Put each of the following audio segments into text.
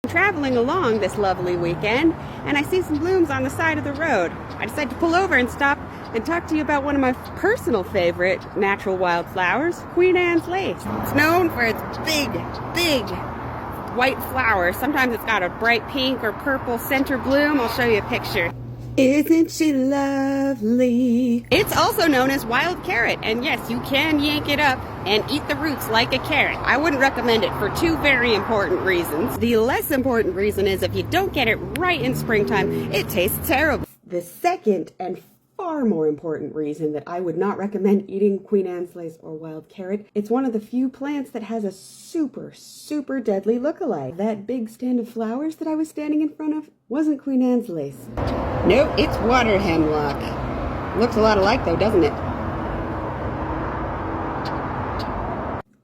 I'm traveling along this lovely weekend, and I see some blooms on the side of the road. I decided to pull over and stop and talk to you about one of my personal favorite natural wildflowers, Queen Anne's lace. It's known for its big, big white flowers. Sometimes it's got a bright pink or purple center bloom. I'll show you a picture. Isn't she lovely? It's also known as wild carrot, and yes, you can yank it up and eat the roots like a carrot. I wouldn't recommend it for two very important reasons. The less important reason is if you don't get it right in springtime, it tastes terrible. The second and far more important reason that I would not recommend eating Queen Anne's lace or wild carrot, it's one of the few plants that has a super, super deadly look-alike. That big stand of flowers that I was standing in front of wasn't Queen Anne's lace. Nope, it's water hemlock. Looks a lot alike though, doesn't it?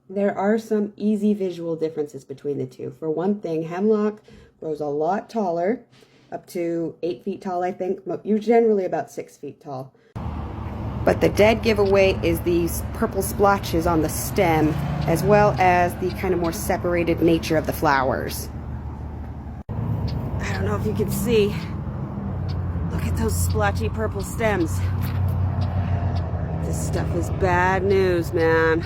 There are some easy visual differences between the two. For one thing, hemlock grows a lot taller, up to 8 feet tall, I think. You're generally about 6 feet tall. But the dead giveaway is these purple splotches on the stem, as well as the kind of more separated nature of the flowers. I don't know if you can see. Look at those splotchy purple stems. This stuff is bad news, man.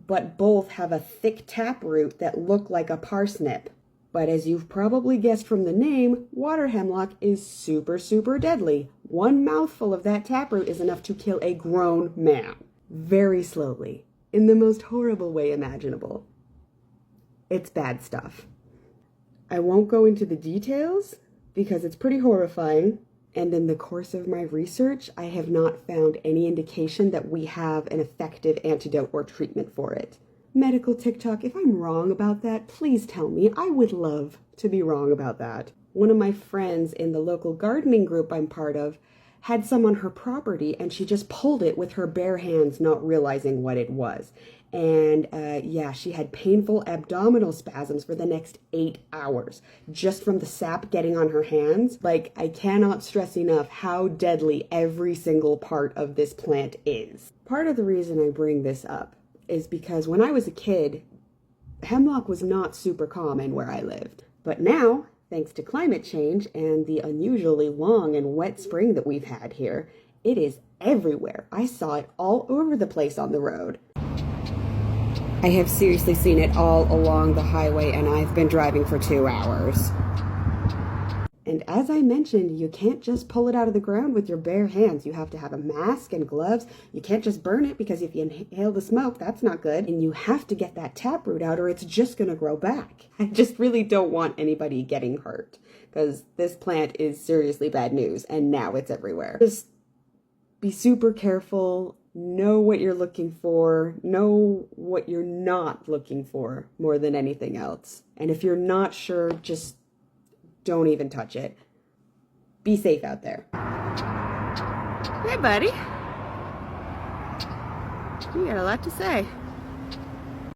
But both have a thick taproot that look like a parsnip. But as you've probably guessed from the name, water hemlock is super, super deadly. One mouthful of that taproot is enough to kill a grown man. Very slowly, in the most horrible way imaginable. It's bad stuff. I won't go into the details because it's pretty horrifying. And in the course of my research, I have not found any indication that we have an effective antidote or treatment for it. Medical TikTok, if I'm wrong about that, please tell me. I would love to be wrong about that. One of my friends in the local gardening group I'm part of had some on her property, and she just pulled it with her bare hands, not realizing what it was. And yeah, she had painful abdominal spasms for the next 8 hours, just from the sap getting on her hands. Like, I cannot stress enough how deadly every single part of this plant is. Part of the reason I bring this up is because when I was a kid, hemlock was not super common where I lived. But now, thanks to climate change and the unusually long and wet spring that we've had here, it is everywhere. I saw it all over the place on the road. I have seriously seen it all along the highway, and I've been driving for 2 hours. And as I mentioned, you can't just pull it out of the ground with your bare hands. You have to have a mask and gloves. You can't just burn it, because if you inhale the smoke, that's not good. And you have to get that taproot out or it's just going to grow back. I just really don't want anybody getting hurt, because this plant is seriously bad news, and now it's everywhere. Just be super careful. Know what you're looking for. Know what you're not looking for more than anything else. And if you're not sure, just don't even touch it. Be safe out there. Hey, buddy. You got a lot to say.